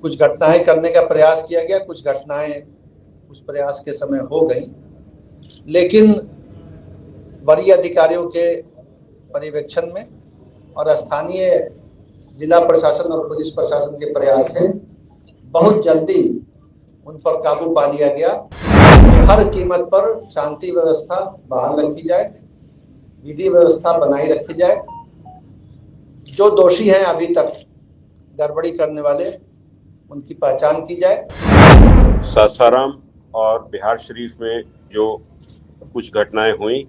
कुछ घटनाएं करने का प्रयास किया गया, कुछ घटनाएं उस प्रयास के समय हो गई, लेकिन वरीय अधिकारियों के पर्यवेक्षण में और स्थानीय जिला प्रशासन और पुलिस प्रशासन के प्रयास से बहुत जल्दी उन पर काबू पा लिया गया कि हर कीमत पर शांति व्यवस्था बहाल रखी जाए, विधि व्यवस्था बनाई रखी जाए। जो दोषी हैं अभी तक गड़बड़ी करने वाले, उनकी पहचान की जाए। सासाराम और बिहार शरीफ में जो कुछ घटनाएं हुई,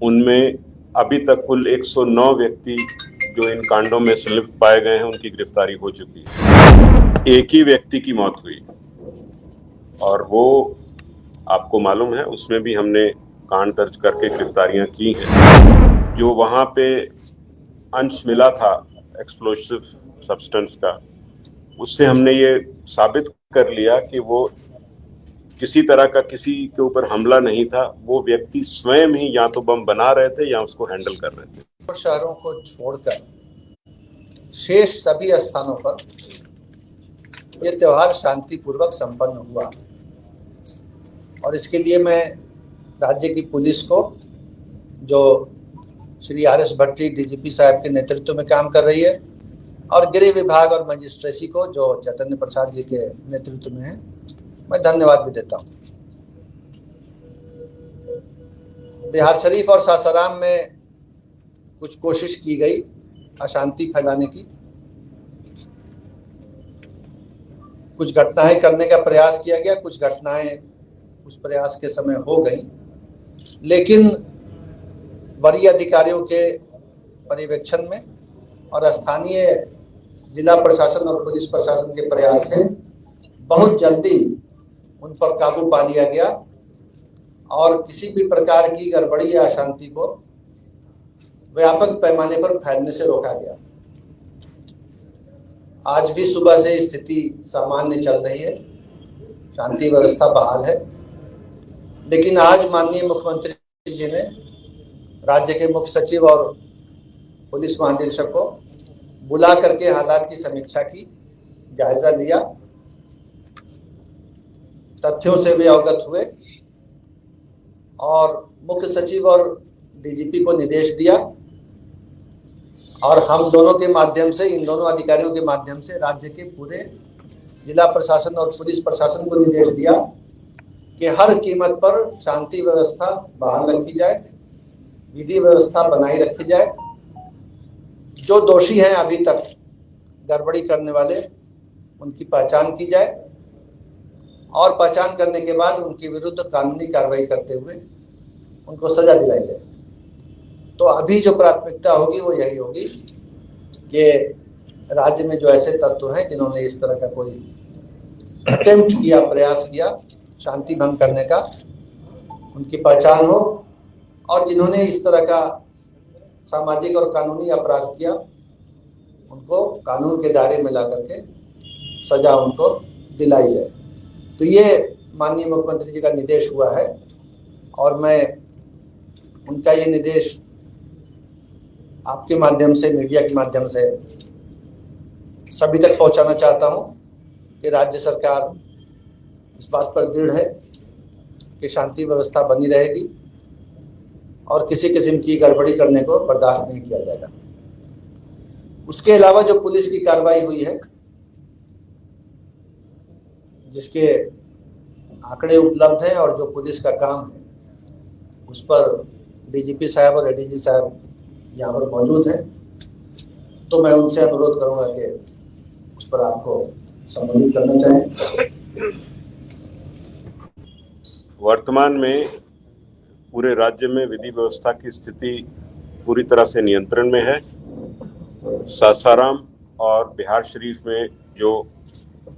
उनमें अभी तक कुल 109 व्यक्ति जो इन कांडों में संलिप्त पाए गए हैं, उनकी गिरफ्तारी हो चुकी है। एक ही व्यक्ति की मौत हुई और वो आपको मालूम है, उसमें भी हमने कांड दर्ज करके गिरफ्तारियां की हैं। जो वहां पे अंश मिला था एक्सप्लोसिव सब्सटेंस का, उससे हमने ये साबित कर लिया कि वो किसी तरह का किसी के ऊपर हमला नहीं था। वो व्यक्ति स्वयं ही या तो बम बना रहे थे या उसको हैंडल कर रहे थे। शहरों को छोड़कर शेष सभी स्थानों पर यह त्योहार शांतिपूर्वक संपन्न हुआ और इसके लिए मैं राज्य की पुलिस को, जो श्री RS भट्टी DGP साहब के नेतृत्व में काम कर रही है, और गृह विभाग और मजिस्ट्रेसी को, जो चैतन्य प्रसाद जी के नेतृत्व में है, मैं धन्यवाद भी देता हूँ। बिहार शरीफ और सासाराम में कुछ कोशिश की गई अशांति फैलाने की, कुछ घटनाएं करने का प्रयास किया गया, कुछ घटनाएं उस प्रयास के समय हो गई, लेकिन वरीय अधिकारियों के पर्यवेक्षण में और स्थानीय जिला प्रशासन और पुलिस प्रशासन के प्रयास से बहुत जल्दी उन पर काबू पा लिया गया और किसी भी प्रकार की गड़बड़ी या अशांति को व्यापक पैमाने पर फैलने से रोका गया। आज भी सुबह से स्थिति सामान्य चल रही है, शांति व्यवस्था बहाल है, लेकिन आज माननीय मुख्यमंत्री जी ने राज्य के मुख्य सचिव और पुलिस महानिदेशक को बुला करके हालात की समीक्षा की, जायजा लिया, तथ्यों से भी अवगत हुए और मुख्य सचिव और DGP को निर्देश दिया और हम दोनों के माध्यम से, इन दोनों अधिकारियों के माध्यम से राज्य के पूरे जिला प्रशासन और पुलिस प्रशासन को निर्देश दिया कि हर कीमत पर शांति व्यवस्था बहाल रखी जाए, विधि व्यवस्था बनाई रखी जाए। जो दोषी हैं अभी तक गड़बड़ी करने वाले, उनकी पहचान की जाए और पहचान करने के बाद उनके विरुद्ध कानूनी कार्रवाई करते हुए उनको सजा दिलाई जाए। तो अभी जो प्राथमिकता होगी वो यही होगी कि राज्य में जो ऐसे तत्व हैं जिन्होंने इस तरह का कोई अटेम्प्ट किया, प्रयास किया शांति भंग करने का, उनकी पहचान हो और जिन्होंने इस तरह का सामाजिक और कानूनी अपराध किया, उनको कानून के दायरे में ला करके सजा उनको दिलाई जाए। तो ये माननीय मुख्यमंत्री जी का निर्देश हुआ है और मैं उनका ये निर्देश आपके माध्यम से, मीडिया के माध्यम से सभी तक पहुंचाना चाहता हूं कि राज्य सरकार इस बात पर दृढ़ है कि शांति व्यवस्था बनी रहेगी और किसी किस्म की गड़बड़ी करने को बर्दाश्त नहीं किया जाएगा। उसके अलावा जो पुलिस की कार्रवाई हुई है, जिसके आंकड़े उपलब्ध हैं और जो पुलिस का काम है, उस पर DGP साहब और ADG साहब यहाँ पर मौजूद हैं, तो मैं उनसे अनुरोध करूँगा कि उस पर आपको संबोधित करना चाहें। वर्तमान में पूरे राज्य में विधि व्यवस्था की स्थिति पूरी तरह से नियंत्रण में है। सासाराम और बिहार शरीफ में जो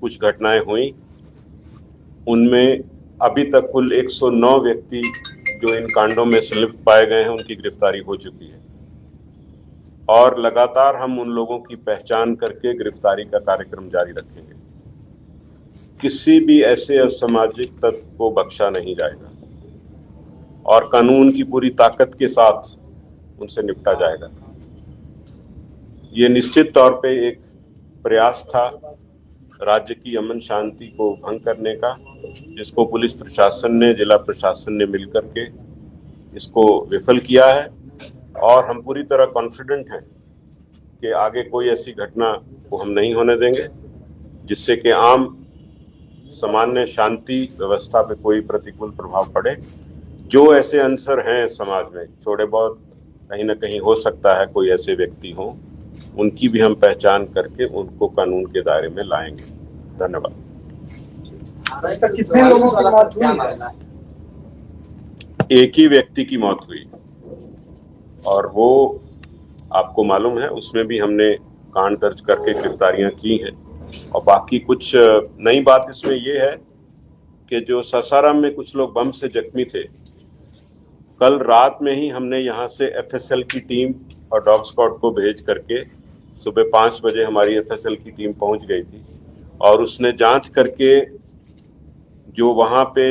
कुछ घटनाएं हुई, उनमें अभी तक कुल 109 व्यक्ति जो इन कांडों में संलिप्त पाए गए हैं, उनकी गिरफ्तारी हो चुकी है और लगातार हम उन लोगों की पहचान करके गिरफ्तारी का कार्यक्रम जारी रखेंगे। किसी भी ऐसे असामाजिक तत्व को बख्शा नहीं जाएगा और कानून की पूरी ताकत के साथ उनसे निपटा जाएगा। ये निश्चित तौर पे एक प्रयास था राज्य की अमन शांति को भंग करने का, जिसको पुलिस प्रशासन ने, जिला प्रशासन ने मिलकर के इसको विफल किया है। और हम पूरी तरह कॉन्फिडेंट हैं कि आगे कोई ऐसी घटना को हम नहीं होने देंगे जिससे कि आम सामान्य शांति व्यवस्था पे कोई प्रतिकूल प्रभाव पड़े। जो ऐसे अंसर हैं समाज में, थोड़े बहुत कहीं ना कहीं हो सकता है कोई ऐसे व्यक्ति हों, उनकी भी हम पहचान करके उनको कानून के दायरे में लाएंगे। धन्यवाद। कितने लोगों की मौत हुई? एक ही व्यक्ति की मौत हुई और वो आपको मालूम है, उसमें भी हमने कांड दर्ज करके गिरफ्तारियां की हैं। और बाकी कुछ नई बात इसमें ये है कि जो सासाराम में कुछ लोग बम से जख्मी थे, कल रात में ही हमने यहाँ से एफएसएल की टीम और डॉग स्क्वाड को भेज करके सुबह 5 बजे हमारी एफएसएल की टीम पहुंच गई थी और उसने जांच करके जो वहाँ पे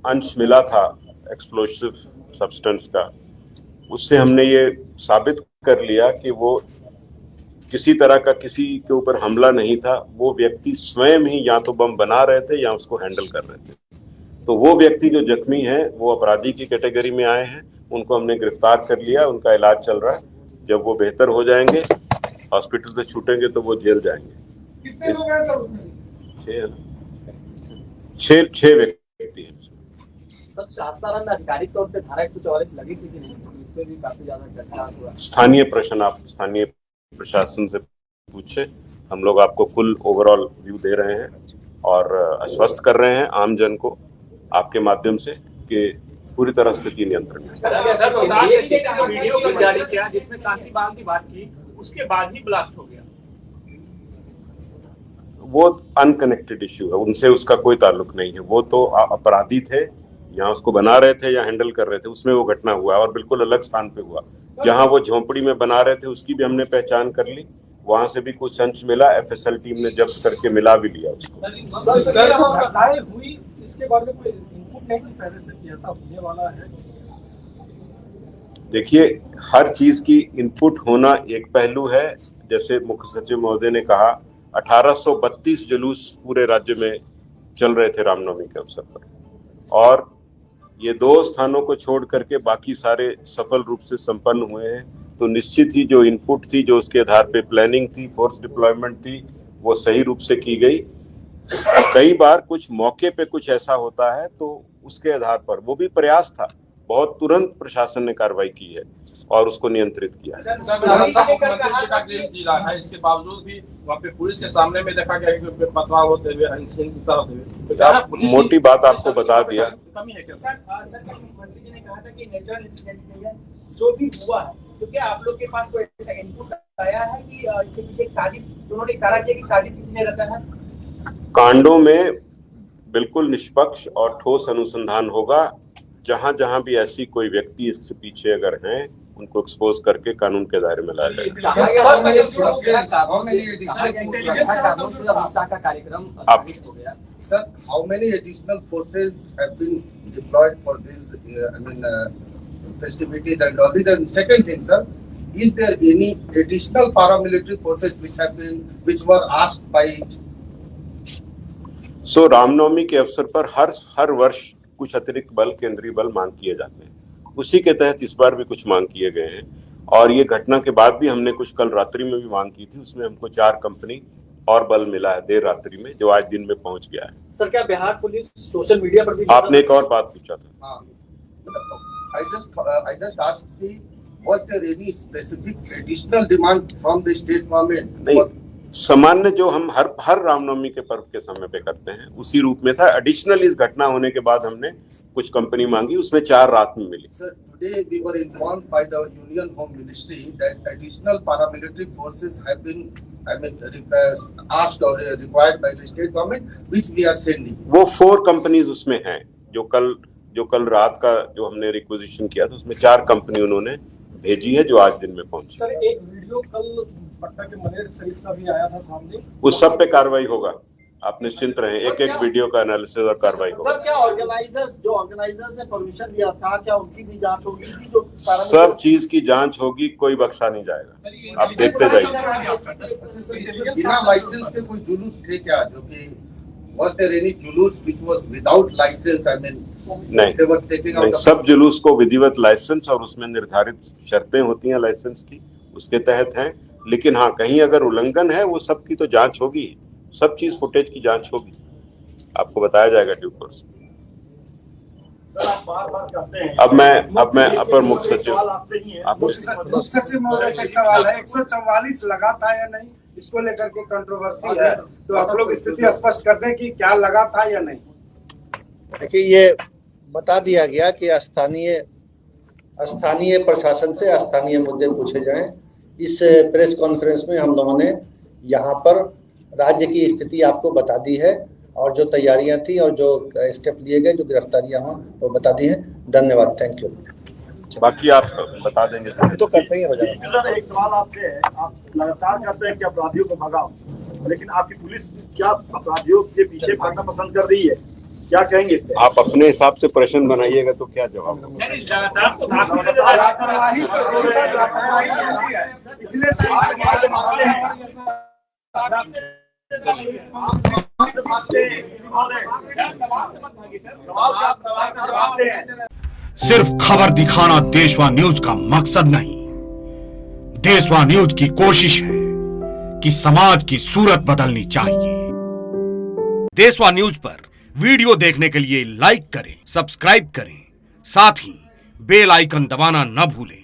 अंश मिला था एक्सप्लोसिव सब्सटेंस का, उससे हमने ये साबित कर लिया कि वो किसी तरह का किसी के ऊपर हमला नहीं था। वो व्यक्ति स्वयं ही या तो बम बना रहे थे या उसको हैंडल कर रहे थे। तो वो व्यक्ति जो जख्मी हैं वो अपराधी की कैटेगरी में आए हैं, उनको हमने गिरफ्तार कर लिया, उनका इलाज चल रहा है। जब वो बेहतर हो जाएंगे, हॉस्पिटल से छूटेंगे तो वो जेल जाएंगे। कितने लोग हैं सर उसमें? 6 व्यक्ति हैं। सर, सासाराम में आधिकारिक तौर पे धारा 144 लगी थी कि नहीं, इस पे भी काफी ज्यादा चर्चा हुआ। स्थानीय प्रश्न आप स्थानीय प्रशासन से पूछे, हम लोग आपको कुल ओवरऑल व्यू दे रहे हैं और आश्वस्त कर रहे हैं आम जन को आपके माध्यम से कि पूरी तरह स्थिति नियंत्रण में। वीडियो क्लिप जारी किया जिसमें शांति बहाल की बात की, उसके बाद ही ब्लास्ट हो गया। वो अनकनेक्टेड इश्यू है, उनसे उसका कोई ताल्लुक नहीं है। वो तो अपराधी थे, यहाँ उसको बना रहे थे या हैंडल कर रहे थे, उसमें वो घटना हुआ और बिल्कुल अलग स्थान पे हुआ। जहाँ वो झोंपड़ी में बना रहे थे उसकी भी हमने पहचान कर ली, वहां से भी कुछ अंश मिला, एफएसएल टीम ने जब्त करके मिला भी लिया उसको। घटनाएं हुई, इसके बारे में कोई इनपुट नहीं थी पहले से कि ऐसा होने वाला है? देखिए, हर चीज की इनपुट होना एक पहलू है। जैसे मुख्य सचिव महोदय ने कहा, 1832 जुलूस पूरे राज्य में चल रहे थे रामनवमी के अवसर पर, और ये 2 स्थानों को छोड़ करके बाकी सारे सफल रूप से संपन्न हुए हैं। तो निश्चित ही जो इनपुट थी, जो उसके आधार पे प्लानिंग थी, फोर्स डिप्लॉयमेंट थी, वो सही रूप से की गई। कई बार कुछ मौके पे कुछ ऐसा होता है तो उसके आधार पर, वो भी प्रयास था, बहुत तुरंत प्रशासन ने कार्रवाई की है और उसको नियंत्रित किया है। इसके बावजूद भी वहाँ पे पुलिस के सामने में देखा गया कि पथराव होते हुए, हिंसा होते हुए। मोटी बात आपको बता दिया। कमी है क्या सर, मंत्री जी ने कहा था कि नेचुरल इंसिडेंट नहीं है, जो भी हुआ है, तो क्या आप लोग के पास कोई ऐसा इनपुट आया है कि इसके पीछे एक साजिश, उन्होंने इशारा किया कि साजिश किसी ने रचा है? कांडों में बिल्कुल निष्पक्ष और ठोस अनुसंधान होगा। जहां जहां भी ऐसी कोई व्यक्ति इसके पीछे अगर हैं, उनको एक्सपोज करके कानून के दायरे में लाया जाएगा। Sir, how many additional forces have been deployed for this, festivities and all this? And second thing, sir, is there any additional paramilitary forces which were asked by? सो रामनवमी के अवसर पर हर वर्ष कुछ अतिरिक्त बल, केंद्रीय बल मांग किए जाते हैं। उसी के तहत इस बार भी कुछ मांग किए गए हैं और ये घटना के बाद भी हमने कुछ कल रात्रि में भी मांग की थी। उसमें हमको 4 कंपनी और बल मिला है देर रात्रि में, जो आज दिन में पहुंच गया है। सर, क्या बिहार पुलिस सोशल मीडिया पर भी? आपने एक और बात पूछा था। I just asked was there any specific additional demand from the state government? नहीं, सामान्य जो हम हर रामनवमी के पर्व के समय पे करते हैं उसी रूप में था। एडिशनल इस घटना होने के बाद हमने कुछ कंपनी मांगी, उसमें 4 रात में मिली। Sir, today we were informed by the Union Home Ministry that additional paramilitary forces have been, asked or required by the state government, which we are sending. वो 4 कंपनीज उसमें हैं, जो कल रात का जो हमने रिक्वेजिशन किया था, उसमें 4 कंपनी उन्होंने भेजी है, जो आज दिन में पहुंची। सर, एक वीडियो कल पटना के मनेर शरीफ का भी आया था सामने, उस सब पे कार्रवाई होगा। आप निश्चिंत रहें, एक एक वीडियो का एनालिसिस और कार्रवाई होगा। सर क्या ऑर्गेनाइजर्स ने परमिशन दिया था, क्या उनकी भी जांच होगी? जो सब चीज की जांच होगी, कोई बख्शा नहीं जाएगा, आप देखते जाइए। बिना लाइसेंस के कोई जुलूस थे क्या, जो कि was there any जुलूस which was without license? I mean, they were taking out नहीं, the सब जुलूस को विधिवत लाइसेंस और उसमें निर्धारित शर्तें होती हैं लाइसेंस की, उसके तहत हैं। लेकिन हाँ, कहीं अगर उल्लंघन है, वो सब की तो जांच होगी, सब चीज फुटेज की जांच होगी, आपको बताया जाएगा ड्यू कोर्स। अब मैं अपर मुख्य सचिव महोदय से एक सवाल है, 144 लगा था या नहीं, इसको लेकर के कंट्रोवर्सी है, तो आप लोग स्थिति स्पष्ट कर दें कि क्या लगा था या नहीं। देखिए, ये बता दिया गया कि स्थानीय प्रशासन से स्थानीय मुद्दे पूछे जाएं। इस प्रेस कॉन्फ्रेंस में हम लोगों ने यहाँ पर राज्य की स्थिति आपको बता दी है, और जो तैयारियां थी और जो स्टेप लिए गए, जो गिरफ्तारियां हुआ, वो बता दी हैं। धन्यवाद, थैंक यू। बाकी आप बता देंगे तो करते ही हो जाएगा। एक सवाल आपसे है, आप लगातार कहते हैं कि अपराधियों को भगाओ, लेकिन आपकी पुलिस क्या अपराधियों के पीछे भागना पसंद कर रही है? क्या कहेंगे इस पे? आप अपने हिसाब से प्रश्न बनाइएगा तो क्या जवाब होगा? सिर्फ खबर दिखाना देशवा न्यूज का मकसद नहीं, देशवा न्यूज की कोशिश है कि समाज की सूरत बदलनी चाहिए। देशवा न्यूज पर वीडियो देखने के लिए लाइक करें, सब्सक्राइब करें, साथ ही बेल आइकन दबाना न भूलें।